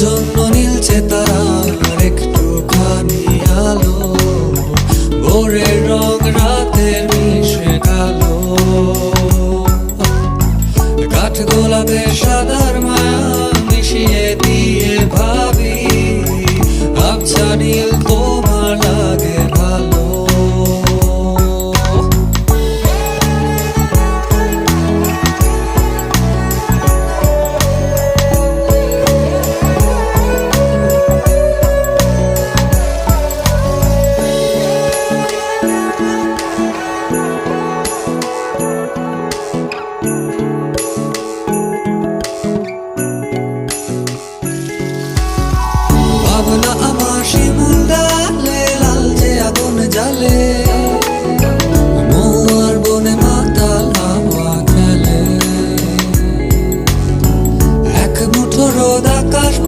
জন্য নীলছে তারার একটুখানি আলো, ভোরের রং রাতের মিশে কালো। কাঠ গোলাপে সাদার মায়া মিশিয়ে দিয়ে ভাবি, আবছা নীল তোমার লাগে ভালো। ভাবনা আমার শিমুল ডালে, লাল যে আগুন জ্বালে।